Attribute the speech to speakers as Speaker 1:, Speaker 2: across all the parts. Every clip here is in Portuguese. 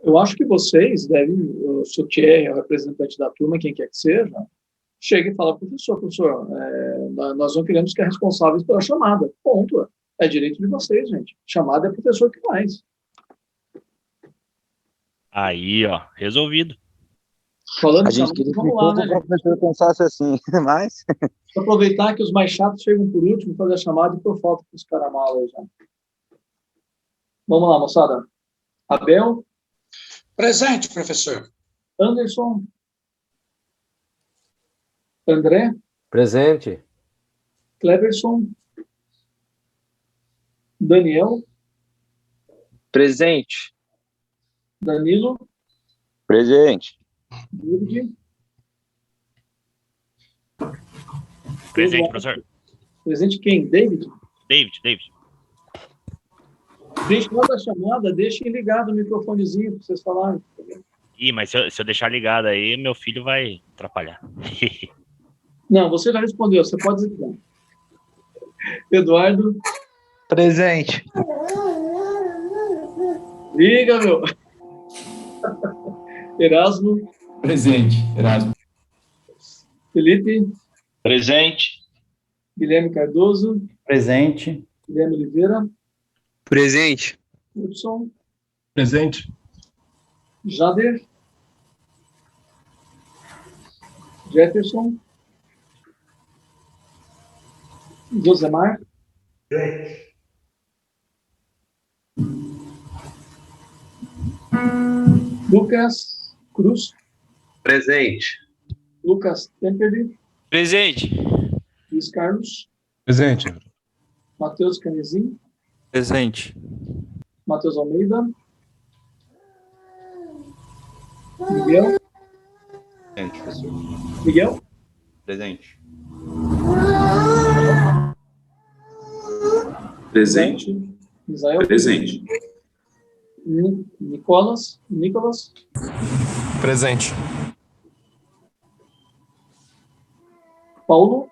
Speaker 1: Eu acho que vocês devem, o Soutier, o representante da turma, quem quer que seja, chega e fala, professor, nós não queremos que é responsáveis pela chamada. Ponto. É direito de vocês, gente. Chamada é professor que faz.
Speaker 2: Aí, ó, resolvido.
Speaker 1: Falando
Speaker 3: A
Speaker 1: de
Speaker 3: gente
Speaker 1: chamada,
Speaker 3: queria que
Speaker 1: vamos lá,
Speaker 3: todo
Speaker 1: né, gente?
Speaker 3: professor pensasse assim, mas...
Speaker 1: Vou aproveitar que os mais chatos chegam por último, fazer a chamada e por falta com os caramala aí já. Vamos lá, moçada. Abel.
Speaker 4: Presente, professor.
Speaker 1: Anderson. André.
Speaker 5: Presente.
Speaker 1: Cleverson. Daniel.
Speaker 6: Presente.
Speaker 1: Danilo.
Speaker 3: Presente.
Speaker 1: David.
Speaker 2: Presente, professor.
Speaker 1: Presente quem? David?
Speaker 2: David.
Speaker 1: Gente, na hora da chamada, deixem ligado o microfonezinho para vocês falarem.
Speaker 2: Ih, mas se eu deixar ligado aí, meu filho vai atrapalhar.
Speaker 1: Não, você já respondeu, você pode desligar. Eduardo.
Speaker 6: Presente.
Speaker 1: Liga, meu. Erasmo.
Speaker 7: Presente, Erasmo.
Speaker 1: Felipe.
Speaker 6: Presente.
Speaker 1: Guilherme Cardoso.
Speaker 8: Presente.
Speaker 1: Guilherme Oliveira.
Speaker 6: Presente.
Speaker 1: Hudson.
Speaker 7: Presente.
Speaker 1: Jader. Jefferson. Josemar. Lucas Cruz.
Speaker 6: Presente.
Speaker 1: Lucas Temperley.
Speaker 6: Presente.
Speaker 1: Luiz Carlos.
Speaker 7: Presente.
Speaker 1: Matheus Canezin.
Speaker 6: Presente.
Speaker 1: Matheus Almeida. Miguel.
Speaker 6: Presente, professor.
Speaker 1: Miguel.
Speaker 6: Presente.
Speaker 1: Presente. Israel.
Speaker 6: Presente.
Speaker 1: Nicolas.
Speaker 7: Presente.
Speaker 1: Paulo.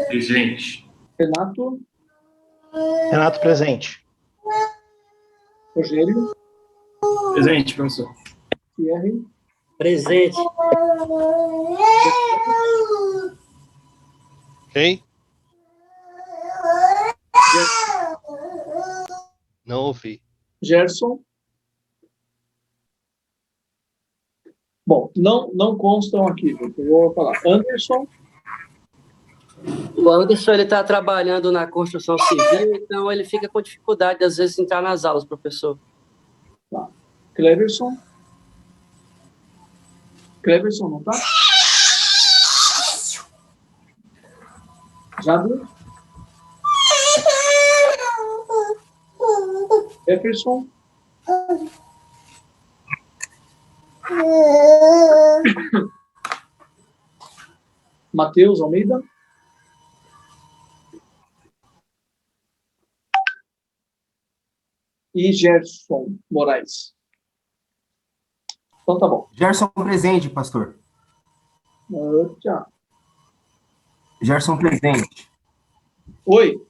Speaker 6: Presente.
Speaker 1: Renato.
Speaker 8: Renato, presente.
Speaker 1: Rogério.
Speaker 6: Presente, professor.
Speaker 1: Thierry.
Speaker 8: Presente.
Speaker 9: Quem? Não ouvi.
Speaker 1: Gerson. Bom, não constam aqui, gente. Eu vou falar. Anderson.
Speaker 10: O Anderson, ele está trabalhando na construção civil, então ele fica com dificuldade, às vezes, de entrar nas aulas, professor.
Speaker 1: Tá. Cleverson. Cleverson não tá? Jader. Jefferson. Matheus Almeida. E Gerson Moraes. Então tá bom.
Speaker 8: Gerson, presente, pastor.
Speaker 1: Tchau.
Speaker 8: Gerson, presente.
Speaker 1: Oi.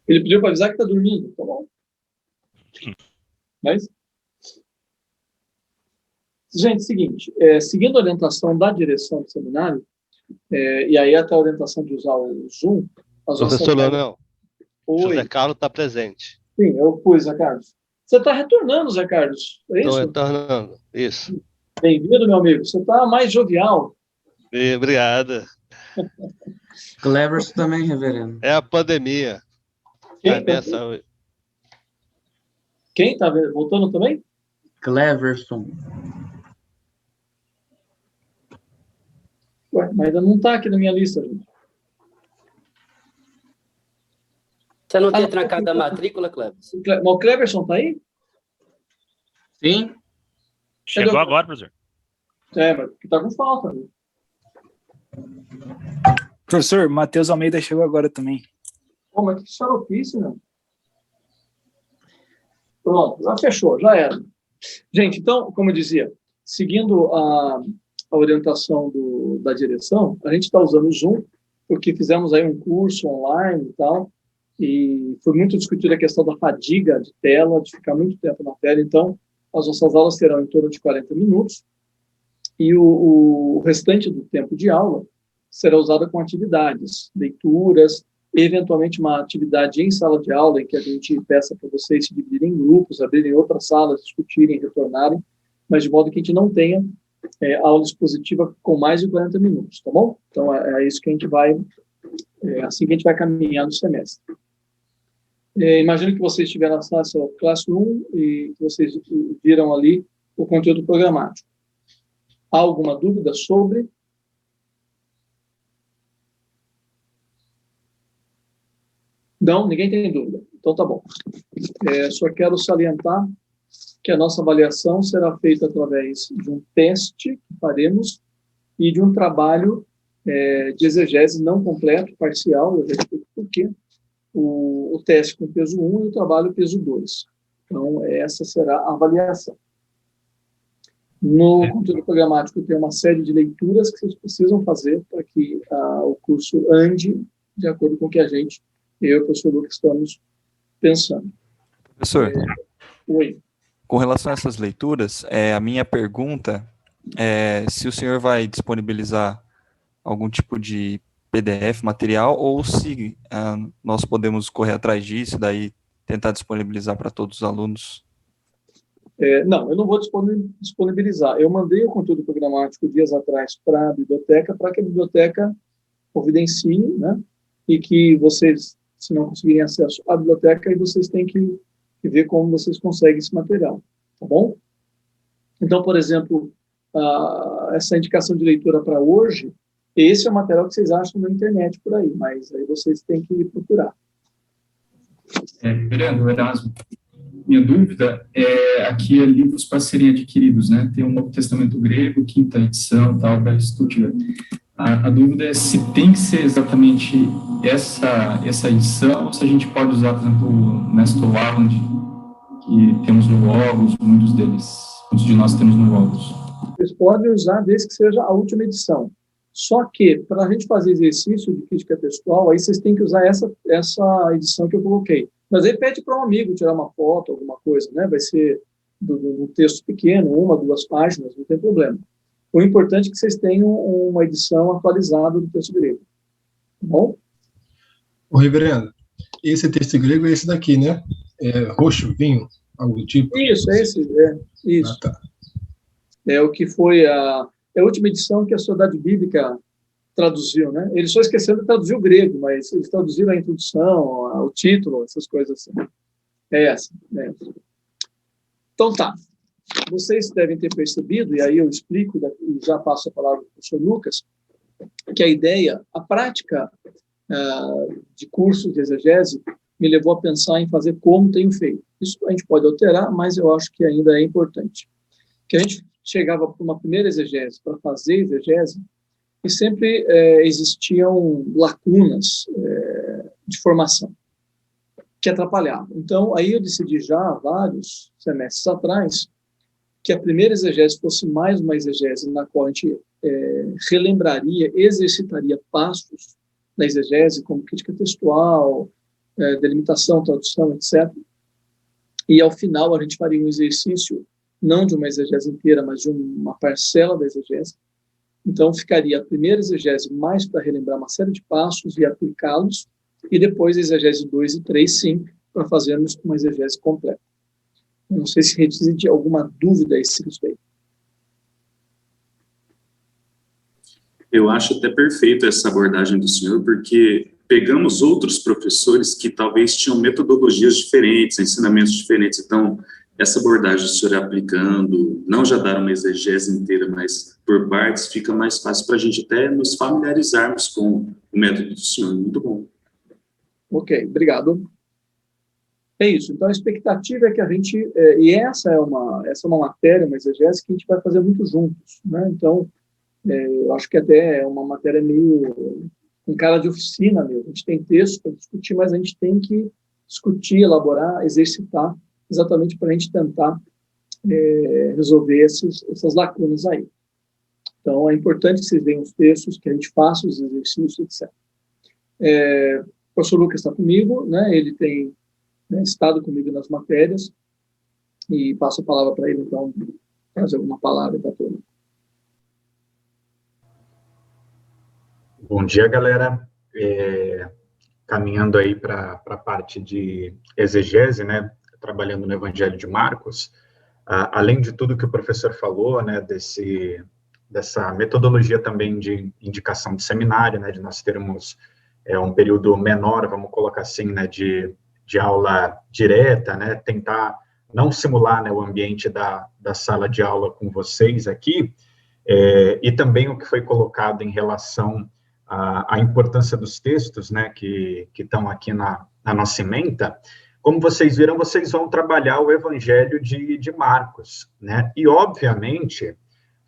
Speaker 1: Ele pediu para avisar que está dormindo. Tá bom. Mas... Gente, seguinte, seguindo a orientação da direção do seminário, e aí até a orientação de usar o Zoom...
Speaker 9: Professor Leonel,
Speaker 1: Oi.
Speaker 9: José Carlos está presente.
Speaker 1: Sim, eu pus, Zé Carlos. Você está retornando, Zé Carlos, é isso?
Speaker 9: Estou retornando, isso.
Speaker 1: Bem-vindo, meu amigo. Você está mais jovial.
Speaker 9: Obrigado.
Speaker 8: Cleverson também, reverendo.
Speaker 9: É a pandemia.
Speaker 1: Quem
Speaker 9: minha saúde.
Speaker 1: Quem está voltando também?
Speaker 8: Cleverson.
Speaker 1: Ué, mas ainda não está aqui na minha lista, gente.
Speaker 10: Você não tem trancado a matrícula, Cleverson?
Speaker 1: Mas o Cleverson está aí?
Speaker 8: Sim.
Speaker 2: Chegou agora, professor.
Speaker 1: Mas está com falta. Né?
Speaker 11: Professor, Matheus Almeida chegou agora também.
Speaker 1: Pô, mas que xaropice, né? Pronto, já fechou, já era. Gente, então, como eu dizia, seguindo a orientação da direção, a gente está usando o Zoom, porque fizemos aí um curso online e tal, e foi muito discutida a questão da fadiga de tela, de ficar muito tempo na tela. Então, as nossas aulas terão em torno de 40 minutos, e o restante do tempo de aula será usado com atividades, leituras, eventualmente uma atividade em sala de aula, em que a gente peça para vocês se dividirem em grupos, abrirem outras salas, discutirem, retornarem, mas de modo que a gente não tenha aula expositiva com mais de 40 minutos, tá bom? Então, é isso que a gente vai, assim que a gente vai caminhar no semestre. Imagino que vocês tiveram acesso ao Classroom e que vocês viram ali o conteúdo programático. Há alguma dúvida sobre? Não, ninguém tem dúvida. Então, tá bom. Só quero salientar que a nossa avaliação será feita através de um teste que faremos e de um trabalho de exegese não completo, parcial, eu já explico por quê. O teste com peso 1 e o trabalho peso 2. Então, essa será a avaliação. No conteúdo programático tem uma série de leituras que vocês precisam fazer para que o curso ande de acordo com o que eu e o professor Lucas estamos pensando.
Speaker 5: Professor,
Speaker 1: oi.
Speaker 5: Com relação a essas leituras, a minha pergunta é se o senhor vai disponibilizar algum tipo de PDF, material, ou se nós podemos correr atrás disso, daí tentar disponibilizar para todos os alunos.
Speaker 1: Não, eu não vou disponibilizar. Eu mandei o conteúdo programático dias atrás para a biblioteca, para que a biblioteca providencie, né? E que vocês, se não conseguirem acesso à biblioteca, aí vocês têm que ver como vocês conseguem esse material, tá bom? Então, por exemplo, essa indicação de leitura para hoje, esse é o material que vocês acham na internet por aí, mas aí vocês têm que procurar.
Speaker 7: Fernando, Erasmo, minha dúvida aqui é livros para serem adquiridos, né? Tem o Novo Testamento Grego, quinta edição, tal, da Stuttgart. A dúvida é se tem que ser exatamente essa edição, ou se a gente pode usar, por exemplo, o Nestor Walland, que temos no Logos, muitos de nós temos no Logos.
Speaker 1: Vocês podem usar desde que seja a última edição. Só que, para a gente fazer exercício de crítica textual, aí vocês têm que usar essa edição que eu coloquei. Mas aí pede para um amigo tirar uma foto, alguma coisa, né? Vai ser um texto pequeno, 1, 2 páginas, não tem problema. O importante é que vocês tenham uma edição atualizada do texto grego. Tá bom?
Speaker 7: Ô, reverendo, esse texto grego é esse daqui, né? Roxo, vinho, algo do tipo?
Speaker 1: Isso, isso.
Speaker 7: Ah, tá.
Speaker 1: É o que foi a última edição que a Sociedade Bíblica traduziu, né? Eles só esqueceram de traduzir o grego, mas eles traduziram a introdução, o título, essas coisas assim. É essa. Então tá. Vocês devem ter percebido, e aí eu explico, e já passo a palavra para o professor Lucas, que a ideia, a prática de cursos de exegese me levou a pensar em fazer como tenho feito. Isso a gente pode alterar, mas eu acho que ainda é importante. Que a gente chegava para uma primeira exegese, para fazer exegese, e sempre existiam lacunas de formação que atrapalhavam. Então, aí eu decidi já, há vários semestres atrás, que a primeira exegese fosse mais uma exegese na qual a gente relembraria, exercitaria passos da exegese, como crítica textual, delimitação, tradução, etc. E, ao final, a gente faria um exercício, não de uma exegese inteira, mas de uma parcela da exegese. Então, ficaria a primeira exegese mais para relembrar uma série de passos e aplicá-los, e depois a exegese 2 e 3, sim, para fazermos uma exegese completa. Não sei se existe alguma dúvida a esse respeito.
Speaker 6: Eu acho até perfeito essa abordagem do senhor, porque pegamos outros professores que talvez tinham metodologias diferentes, ensinamentos diferentes. Então, essa abordagem do senhor aplicando, não já dar uma exegese inteira, mas por partes, fica mais fácil para a gente até nos familiarizarmos com o método do senhor. Muito bom. Ok, obrigado. É isso. Então, a expectativa é que a gente... e essa é uma matéria, uma exegese, que a gente vai fazer muito juntos, né? Então, eu acho que até é uma matéria meio com cara de oficina mesmo. A gente tem texto para discutir, mas a gente tem que discutir, elaborar, exercitar, exatamente para a gente tentar resolver essas lacunas aí.
Speaker 1: Então, é importante que vocês leiam os textos, que a gente faça os exercícios, etc. O professor Lucas está comigo, né? Ele tem estado comigo nas matérias, e passo a palavra para ele, então, fazer alguma palavra para a turma.
Speaker 12: Bom dia, galera. Caminhando aí para a parte de exegese, né, trabalhando no Evangelho de Marcos, além de tudo que o professor falou, né, dessa metodologia também de indicação de seminário, né, de nós termos um período menor, vamos colocar assim, né, de aula direta, né, tentar não simular, né, o ambiente da sala de aula com vocês aqui, e também o que foi colocado em relação a importância dos textos, né, que estão aqui na nossa ementa. Como vocês viram, vocês vão trabalhar o Evangelho de Marcos, né, e, obviamente,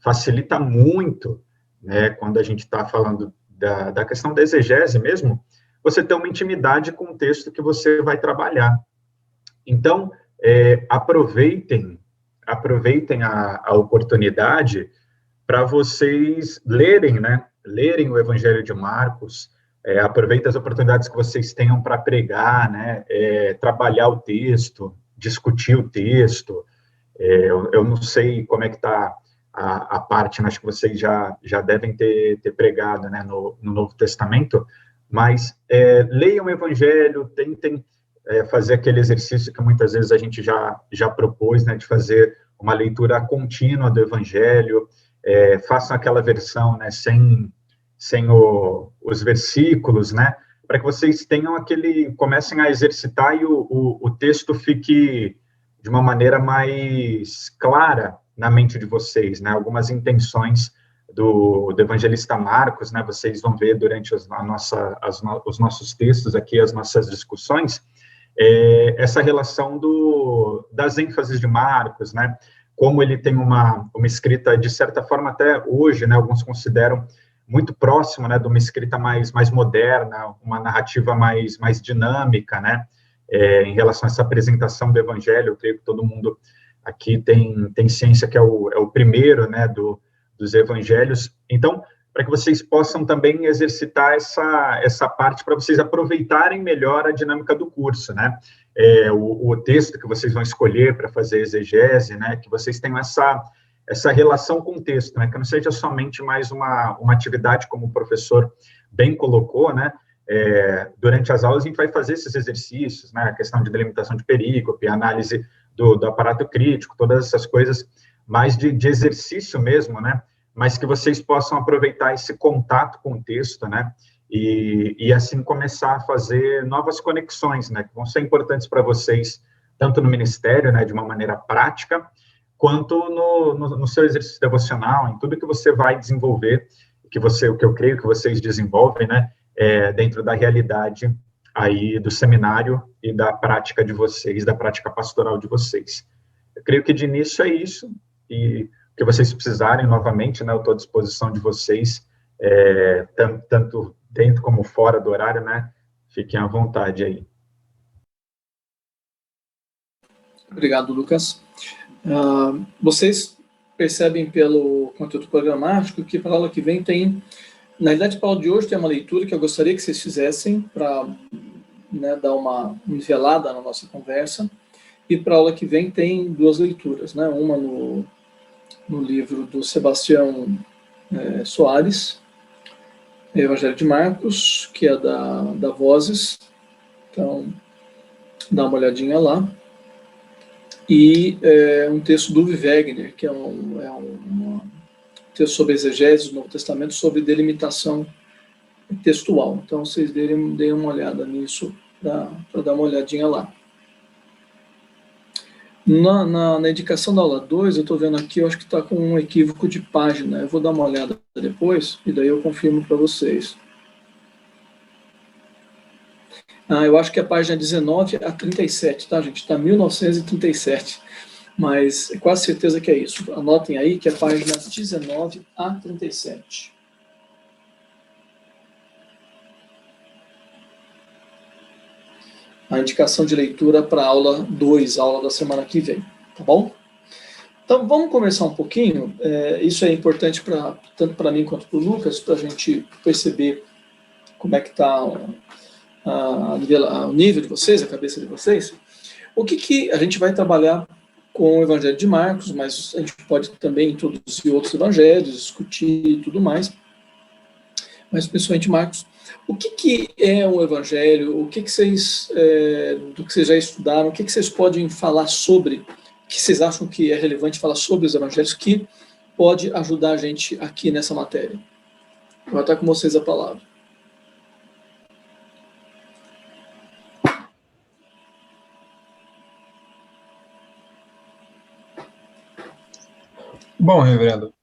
Speaker 12: facilita muito, né, quando a gente está falando da questão da exegese mesmo, você ter uma intimidade com o texto que você vai trabalhar. Então, aproveitem a oportunidade para vocês lerem, né, lerem o Evangelho de Marcos, aproveitem as oportunidades que vocês tenham para pregar, né, trabalhar o texto, discutir o texto. Eu não sei como é que está a parte, acho que vocês já devem ter pregado, né, no Novo Testamento, mas leiam o Evangelho, tentem fazer aquele exercício que muitas vezes a gente já propôs, né, de fazer uma leitura contínua do Evangelho, façam aquela versão, né, sem os versículos, né, para que vocês tenham comecem a exercitar e o texto fique de uma maneira mais clara na mente de vocês, né, algumas intenções do evangelista Marcos, né, vocês vão ver durante os nossos textos aqui, as nossas discussões, essa relação das ênfases de Marcos, né, como ele tem uma escrita, de certa forma, até hoje, né, alguns consideram muito próximo, né, de uma escrita mais moderna, uma narrativa mais dinâmica, né, em relação a essa apresentação do Evangelho. Eu creio que todo mundo aqui tem ciência que é o primeiro, né, dos Evangelhos. Então, para que vocês possam também exercitar essa parte, para vocês aproveitarem melhor a dinâmica do curso, né, o texto que vocês vão escolher para fazer exegese, né, que vocês tenham essa relação com o texto, né, que não seja somente mais uma atividade, como o professor bem colocou, né, durante as aulas a gente vai fazer esses exercícios, né, a questão de delimitação de perícope, análise do aparato crítico, todas essas coisas mais de exercício mesmo, né, mas que vocês possam aproveitar esse contato com o texto, né, e assim começar a fazer novas conexões, né, que vão ser importantes para vocês, tanto no ministério, né, de uma maneira prática, quanto no seu exercício devocional, em tudo que você vai desenvolver, o que eu creio que vocês desenvolvem, né, dentro da realidade aí do seminário e da prática de vocês, da prática pastoral de vocês. Eu creio que de início é isso, e o que vocês precisarem, novamente, né, eu estou à disposição de vocês, tanto dentro como fora do horário, né, fiquem à vontade aí.
Speaker 1: Obrigado, Lucas. Vocês percebem pelo conteúdo programático que para a aula que vem tem, na verdade, para a aula de hoje tem uma leitura que eu gostaria que vocês fizessem para, né, dar uma nivelada na nossa conversa, e para a aula que vem tem duas leituras, né, uma no livro do Sebastião Soares, Evangelho de Marcos, que é da Vozes, então dá uma olhadinha lá. E um texto do Uwe Wegner, que é um texto sobre exegese do Novo Testamento, sobre delimitação textual. Então, vocês deem uma olhada nisso, para dar uma olhadinha lá. Na indicação da aula 2, eu estou vendo aqui, eu acho que está com um equívoco de página. Eu vou dar uma olhada depois, e daí eu confirmo para vocês. Eu acho que a página 19 a 37, tá, gente? Está 1937, mas é quase certeza que é isso. Anotem aí que é a página 19 a 37. A indicação de leitura para a aula 2, a aula da semana que vem, tá bom? Então, vamos conversar um pouquinho. Isso é importante tanto para mim quanto para o Lucas, para a gente perceber como é que está o nível de vocês, a cabeça de vocês. O que a gente vai trabalhar com o Evangelho de Marcos, mas a gente pode também introduzir outros evangelhos, discutir e tudo mais, mas principalmente Marcos. O que é um evangelho? O que vocês, do que vocês já estudaram, o que vocês podem falar sobre, o que vocês acham que é relevante falar sobre os evangelhos, que pode ajudar a gente aqui nessa matéria? Vou estar com vocês a palavra.
Speaker 13: Bom, reverendo,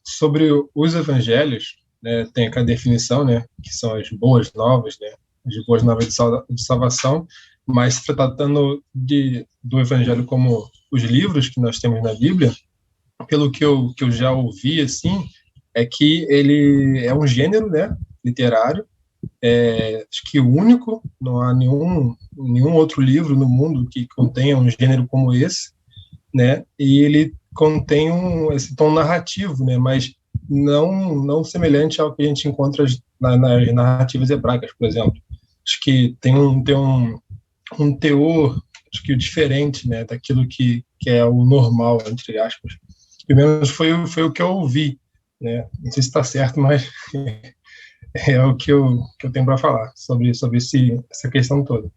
Speaker 13: sobre os evangelhos, né, tem aquela definição, né, que são as boas novas, né, as boas novas de salvação, mas tratando do evangelho como os livros que nós temos na Bíblia, pelo que eu já ouvi, assim, é que ele é um gênero, né, literário, acho que único, não há nenhum outro livro no mundo que contenha um gênero como esse, né, e ele contém esse tom narrativo, né, mas não semelhante ao que a gente encontra nas narrativas hebraicas, por exemplo. Acho que tem um teor, acho que diferente, né, daquilo que é o normal, entre aspas. Pelo menos foi o que eu ouvi, né? Não sei se está certo, mas é o que eu tenho para falar sobre essa questão toda.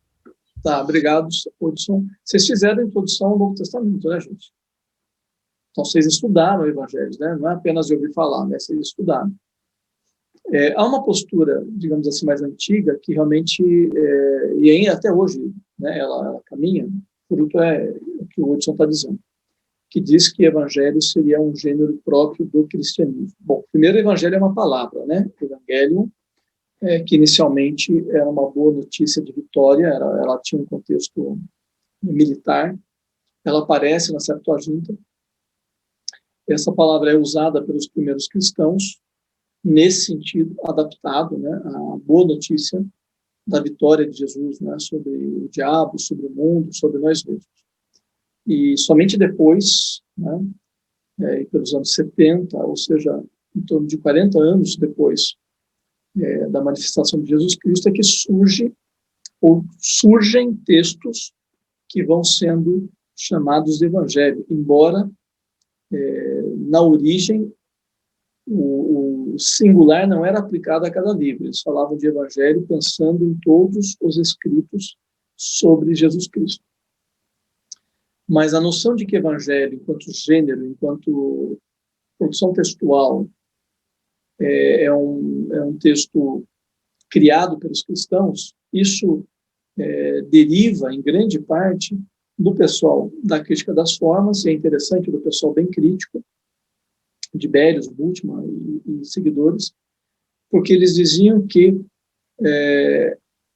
Speaker 1: Tá, obrigado, Hudson. Vocês fizeram a introdução ao Novo Testamento, né, gente? Então, vocês estudaram o Evangelho, né? Não é apenas de ouvir falar, né? Vocês estudaram. Há uma postura, digamos assim, mais antiga, que realmente, e ainda até hoje, né, ela caminha, fruto é o que o Hudson está dizendo, que diz que Evangelho seria um gênero próprio do cristianismo. Bom, primeiro, Evangelho é uma palavra, né? Evangelium, que inicialmente era uma boa notícia de vitória, ela tinha um contexto militar, ela aparece na Septuaginta. Essa palavra é usada pelos primeiros cristãos, nesse sentido, adaptado, né, à boa notícia da vitória de Jesus, né, sobre o diabo, sobre o mundo, sobre nós mesmos. E somente depois, né, pelos anos 70, ou seja, em torno de 40 anos depois da manifestação de Jesus Cristo, é que surgem textos que vão sendo chamados de evangelho, embora na origem o singular não era aplicado a cada livro. Eles falavam de evangelho pensando em todos os escritos sobre Jesus Cristo. Mas a noção de que evangelho, enquanto gênero, enquanto produção textual, é um texto criado pelos cristãos, isso deriva, em grande parte, do pessoal da crítica das formas, e é interessante, do pessoal bem crítico, de Bélios, Bultmann e seguidores, porque eles diziam que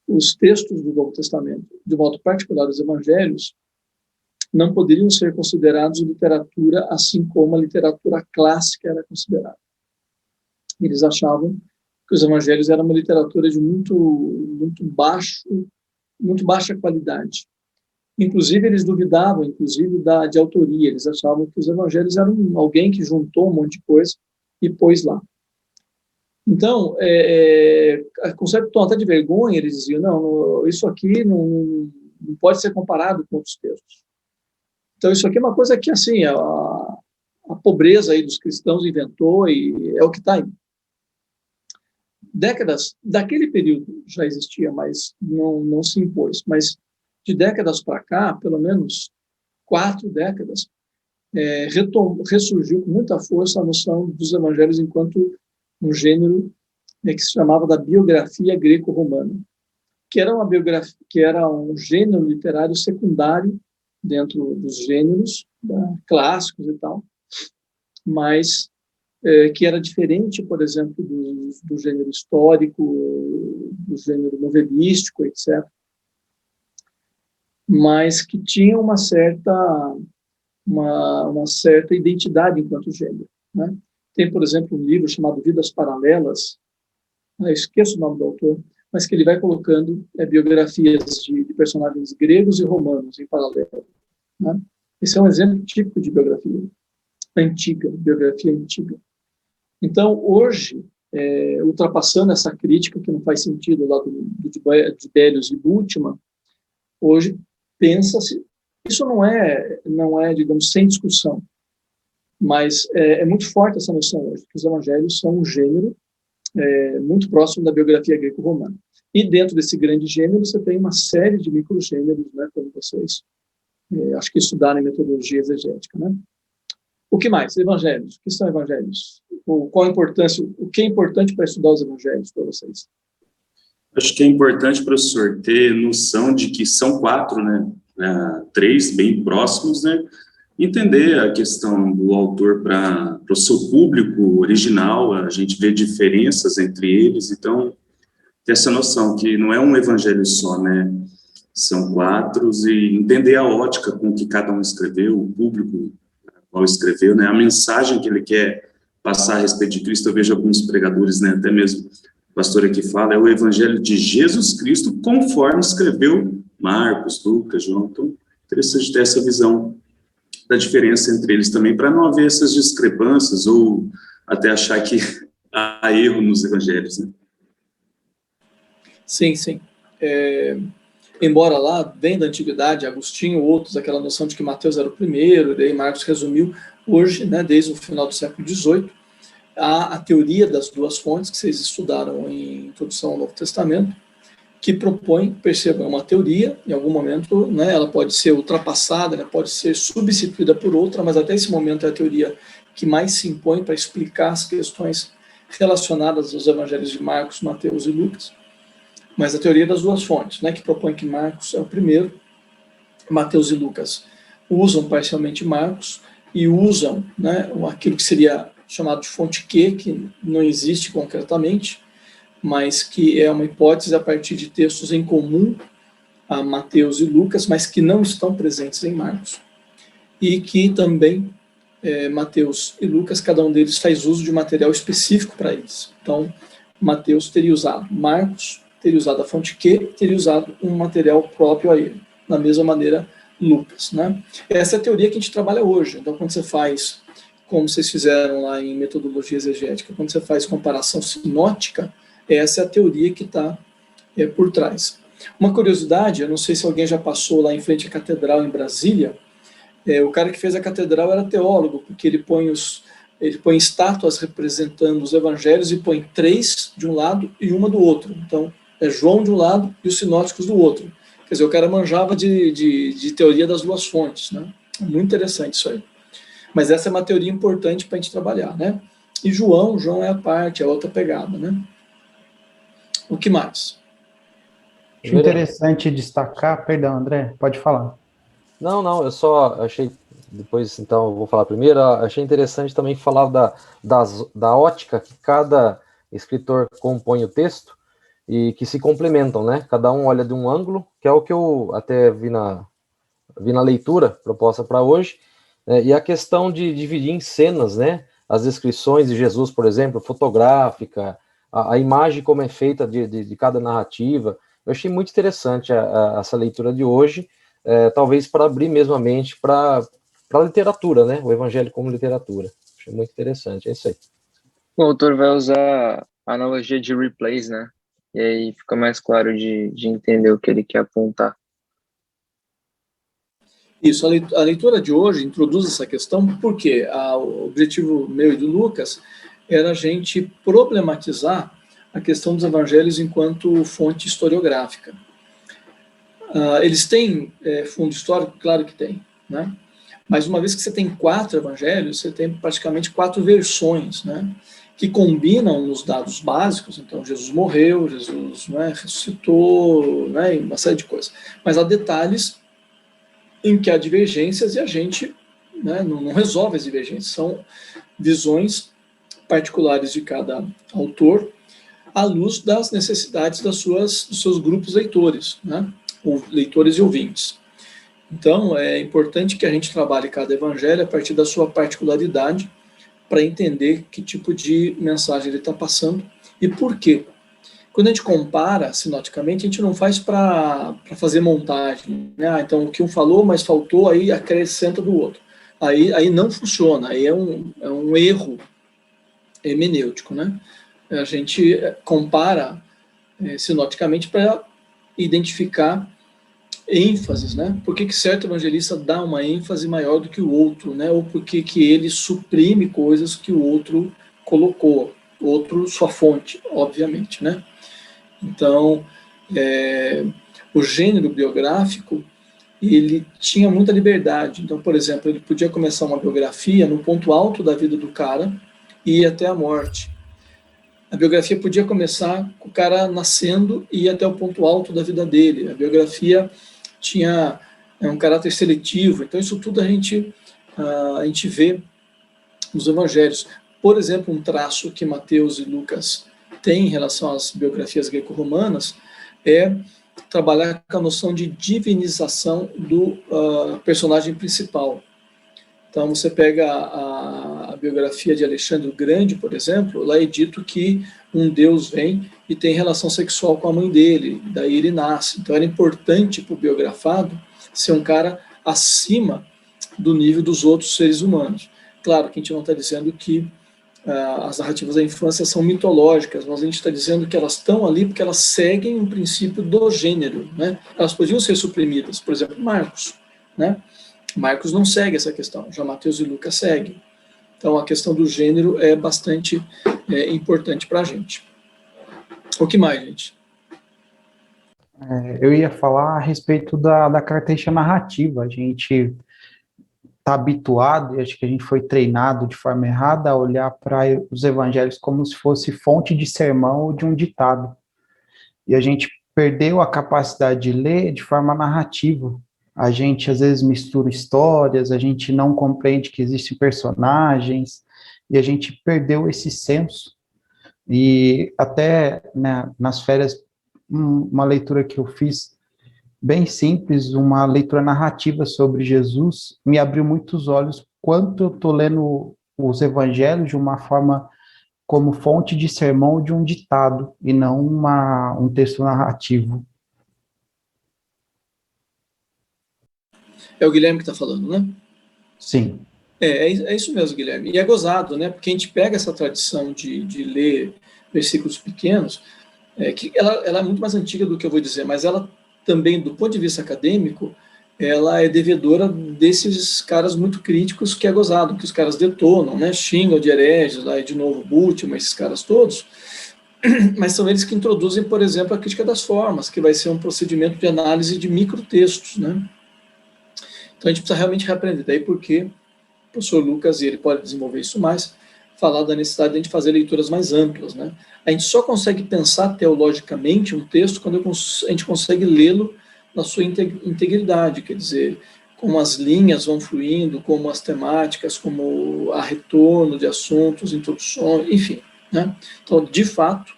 Speaker 1: os textos do Novo Testamento, de modo particular os evangelhos, não poderiam ser considerados literatura assim como a literatura clássica era considerada. Eles achavam que os evangelhos eram uma literatura de muito baixa qualidade. Inclusive, eles duvidavam, de autoria. Eles achavam que os evangelhos eram alguém que juntou um monte de coisa e pôs lá. Então, com certo tom até de vergonha, eles diziam, não, isso aqui não pode ser comparado com outros textos. Então, isso aqui é uma coisa que, assim, a pobreza aí dos cristãos inventou e é o que está aí. Décadas, daquele período já existia, mas não se impôs. Mas de décadas para cá, pelo menos 4 décadas, ressurgiu com muita força a noção dos evangelhos enquanto um gênero que se chamava da biografia greco-romana, que era um gênero literário secundário dentro dos gêneros clássicos e tal, mas que era diferente, por exemplo, do gênero histórico, do gênero novelístico, etc., mas que tinha uma certa identidade enquanto gênero, né? Tem, por exemplo, um livro chamado Vidas Paralelas, eu esqueço o nome do autor, mas que ele vai colocando biografias de personagens gregos e romanos em paralelo, né? Esse é um exemplo típico de biografia. antiga, biografia antiga. Então, hoje, ultrapassando essa crítica que não faz sentido lá de Délios e Bultmann, hoje pensa-se, isso não é, digamos, sem discussão, mas é muito forte essa noção hoje, que os evangelhos são um gênero muito próximo da biografia greco-romana. E dentro desse grande gênero, você tem uma série de microgêneros, né, como vocês acho que estudaram em metodologia exegética, né? O que mais? Evangelhos. O que são evangelhos? Qual a importância? O que é importante para estudar os evangelhos para vocês?
Speaker 6: Acho que é importante, professor, ter noção de que são 4, né? 3 bem próximos, né? Entender a questão do autor para o seu público original, a gente vê diferenças entre eles, então, ter essa noção que não é um evangelho só, né? São 4, e entender a ótica com que cada um escreveu, o público qual escreveu, né? A mensagem que ele quer passar a respeito de Cristo. Eu vejo alguns pregadores, né? Até mesmo o pastor aqui fala, é o evangelho de Jesus Cristo conforme escreveu Marcos, Lucas, João. Então, interessante ter essa visão da diferença entre eles também, para não haver essas discrepâncias ou até achar que há erro nos evangelhos, né?
Speaker 1: Sim, sim. Embora lá, bem da antiguidade, Agostinho, outros, aquela noção de que Mateus era o primeiro, e daí Marcos resumiu, hoje, né, desde o final do século XVIII, há a teoria das 2 fontes, que vocês estudaram em Introdução ao Novo Testamento, que propõe, percebam, uma teoria, em algum momento, né, ela pode ser ultrapassada, né, pode ser substituída por outra, mas até esse momento é a teoria que mais se impõe para explicar as questões relacionadas aos evangelhos de Marcos, Mateus e Lucas. Mas a teoria das 2 fontes, né, que propõe que Marcos é o primeiro, Mateus e Lucas usam parcialmente Marcos e usam, né, aquilo que seria chamado de fonte Q, que não existe concretamente, mas que é uma hipótese a partir de textos em comum a Mateus e Lucas, mas que não estão presentes em Marcos. E que também Mateus e Lucas, cada um deles faz uso de material específico para eles. Então, Mateus teria usado Marcos, teria usado a fonte Q, teria usado um material próprio a ele. Da mesma maneira, Lucas, né? Essa é a teoria que a gente trabalha hoje. Então, quando você faz, como vocês fizeram lá em metodologia exegética, quando você faz comparação sinótica, essa é a teoria que está por trás. Uma curiosidade, eu não sei se alguém já passou lá em frente à catedral em Brasília, o cara que fez a catedral era teólogo, porque ele põe estátuas representando os evangelhos e põe 3 de um lado e uma do outro. Então, é João de um lado e os sinóticos do outro. Quer dizer, o cara manjava de teoria das 2 fontes, né? Muito interessante isso aí. Mas essa é uma teoria importante para a gente trabalhar, né? E João é a parte, é outra pegada, né? O que mais?
Speaker 14: Acho interessante destacar, perdão, André, pode falar.
Speaker 15: Não, eu só achei, depois então eu vou falar primeiro, achei interessante também falar da ótica que cada escritor compõe o texto e que se complementam, né? Cada um olha de um ângulo, que é o que eu até vi na leitura proposta para hoje, e a questão de dividir em cenas, né? As descrições de Jesus, por exemplo, fotográfica, a imagem como é feita de cada narrativa. Eu achei muito interessante essa leitura de hoje, talvez para abrir mesmo a mente para a literatura, né? O evangelho como literatura. Achei muito interessante, é isso aí.
Speaker 16: O autor vai usar a analogia de replays, né? E aí fica mais claro de entender o que ele quer apontar.
Speaker 1: Isso, a leitura de hoje introduz essa questão porque o objetivo meu e do Lucas era a gente problematizar a questão dos evangelhos enquanto fonte historiográfica. Eles têm fundo histórico? Claro que tem, né? Mas uma vez que você tem 4 evangelhos, você tem praticamente 4 versões, né? Que combinam nos dados básicos. Então, Jesus morreu, Jesus, né, ressuscitou, né, uma série de coisas. Mas há detalhes em que há divergências e a gente, né, não resolve as divergências. São visões particulares de cada autor à luz das necessidades dos seus grupos leitores, né, ou leitores e ouvintes. Então, é importante que a gente trabalhe cada evangelho a partir da sua particularidade para entender que tipo de mensagem ele está passando e por quê. Quando a gente compara sinoticamente, a gente não faz para fazer montagem, né? Então, o que um falou, mas faltou, aí acrescenta do outro. aí não funciona, aí é um erro hermenêutico, né? A gente compara sinoticamente para identificar ênfases, né? Por que certo evangelista dá uma ênfase maior do que o outro, né? Ou por que ele suprime coisas que o outro colocou, o outro sua fonte, obviamente, né? Então, o gênero biográfico, ele tinha muita liberdade. Então, por exemplo, ele podia começar uma biografia no ponto alto da vida do cara e ir até a morte. A biografia podia começar com o cara nascendo e ir até o ponto alto da vida dele. A biografia tinha um caráter seletivo. Então, isso tudo a gente vê nos evangelhos. Por exemplo, um traço que Mateus e Lucas têm em relação às biografias greco-romanas é trabalhar com a noção de divinização do personagem principal. Então, você pega a biografia de Alexandre o Grande, por exemplo, lá é dito que um deus vem e tem relação sexual com a mãe dele, daí ele nasce. Então, era importante para o biografado ser um cara acima do nível dos outros seres humanos. Claro que a gente não está dizendo que as narrativas da infância são mitológicas, mas a gente está dizendo que elas estão ali porque elas seguem um princípio do gênero, né? Elas podiam ser suprimidas, por exemplo, Marcos, né? Marcos não segue essa questão, já Mateus e Lucas seguem. Então, a questão do gênero é bastante importante para a gente. O que mais, gente?
Speaker 14: Eu ia falar a respeito da característica narrativa. A gente está habituado, e acho que a gente foi treinado de forma errada a olhar para os evangelhos como se fosse fonte de sermão ou de um ditado. E a gente perdeu a capacidade de ler de forma narrativa. A gente, às vezes, mistura histórias, a gente não compreende que existem personagens, e a gente perdeu esse senso. E até, né, nas férias, uma leitura que eu fiz, bem simples, uma leitura narrativa sobre Jesus, me abriu muitos olhos quanto eu estou lendo os evangelhos de uma forma como fonte de sermão ou de um ditado, e não um texto narrativo.
Speaker 1: É o Guilherme que está falando, né?
Speaker 14: Sim.
Speaker 1: É isso mesmo, Guilherme. E é gozado, né? Porque a gente pega essa tradição de ler versículos pequenos, que ela é muito mais antiga do que eu vou dizer, mas ela também, do ponto de vista acadêmico, ela é devedora desses caras muito críticos que é gozado, que os caras detonam, né? Xingam de hereges, lá de novo, Bultmann, esses caras todos, mas são eles que introduzem, por exemplo, a crítica das formas, que vai ser um procedimento de análise de microtextos, né? Então a gente precisa realmente reaprender. Daí porque o professor Lucas, e ele pode desenvolver isso mais, falar da necessidade de a gente fazer leituras mais amplas, né? A gente só consegue pensar teologicamente um texto quando a gente consegue lê-lo na sua integridade, quer dizer, como as linhas vão fluindo, como as temáticas, como há retorno de assuntos, introduções, enfim, né? Então, de fato,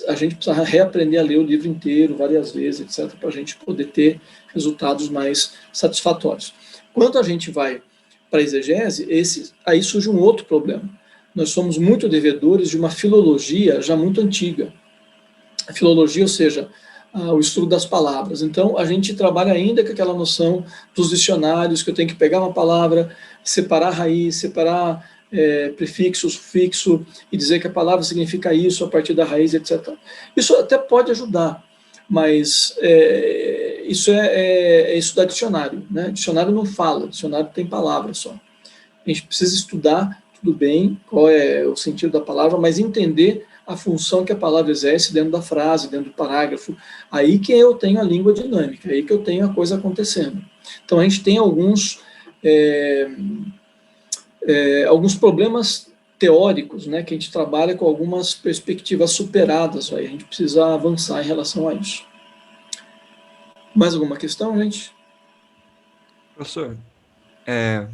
Speaker 1: a gente precisa reaprender a ler o livro inteiro, várias vezes, etc., para a gente poder ter resultados mais satisfatórios. Quando a gente vai para a exegese, aí surge um outro problema. Nós somos muito devedores de uma filologia já muito antiga. A filologia, ou seja, o estudo das palavras. Então, a gente trabalha ainda com aquela noção dos dicionários, que eu tenho que pegar uma palavra, separar a raiz, separar prefixo, sufixo, e dizer que a palavra significa isso a partir da raiz, etc. Isso até pode ajudar, mas isso é estudar dicionário, né? Dicionário não fala, dicionário tem palavra só. A gente precisa estudar, tudo bem, qual é o sentido da palavra, mas entender a função que a palavra exerce dentro da frase, dentro do parágrafo. Aí que eu tenho a língua dinâmica, aí que eu tenho a coisa acontecendo. Então, a gente tem alguns problemas teóricos, né, que a gente trabalha com algumas perspectivas superadas, aí a gente precisa avançar em relação a isso. Mais alguma questão, gente?
Speaker 5: Professor,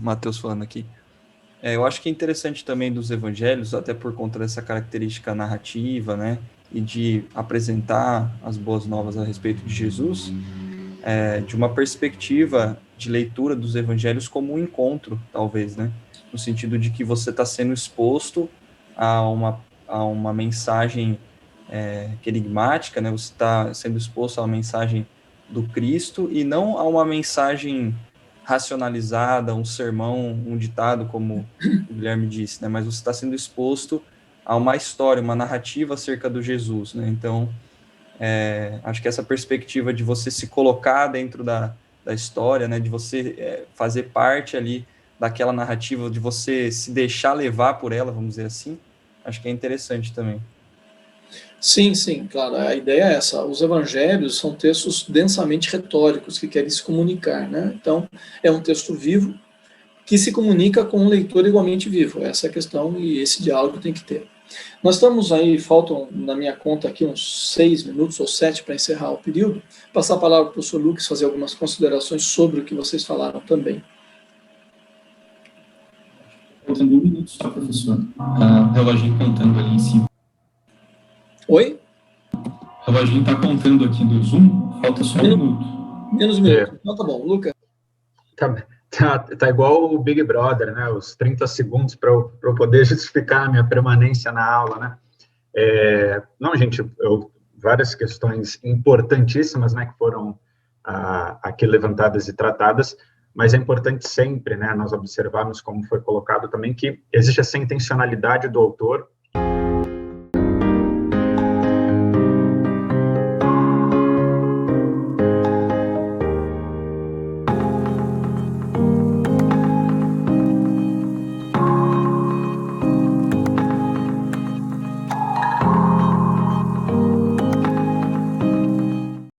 Speaker 5: Mateus falando aqui. Eu acho que é interessante também dos evangelhos, até por conta dessa característica narrativa, né, e de apresentar as boas novas a respeito de Jesus, de uma perspectiva de leitura dos evangelhos como um encontro, talvez, né, no sentido de que você está sendo exposto a uma mensagem querigmática, né, você está sendo exposto a uma mensagem do Cristo e não a uma mensagem racionalizada, um sermão, um ditado, como o Guilherme disse, né? Mas você está sendo exposto a uma história, uma narrativa acerca do Jesus, né? Então, acho que essa perspectiva de você se colocar dentro da história, né? De você fazer parte ali daquela narrativa, de você se deixar levar por ela, vamos dizer assim, acho que é interessante também.
Speaker 1: Sim, sim, claro, a ideia é essa. Os evangelhos são textos densamente retóricos que querem se comunicar, né? Então, é um texto vivo que se comunica com um leitor igualmente vivo. Essa é a questão e esse diálogo tem que ter. Nós estamos aí, faltam na minha conta aqui uns 6 minutos ou 7 para encerrar o período. Passar a palavra para o professor Lucas fazer algumas considerações sobre o que vocês falaram também.
Speaker 7: Faltando 1 minuto só, professor. O reloginho contando ali em cima.
Speaker 1: Oi?
Speaker 7: O reloginho está contando aqui do Zoom, falta só 1 minuto.
Speaker 1: Menos 1 minuto. Então tá bom, Lucas.
Speaker 12: Tá igual o Big Brother, né? Os 30 segundos para eu poder justificar a minha permanência na aula, né? Não, gente, várias questões importantíssimas, né, que foram aqui levantadas e tratadas, mas é importante sempre, né, nós observarmos, como foi colocado também, que existe essa intencionalidade do autor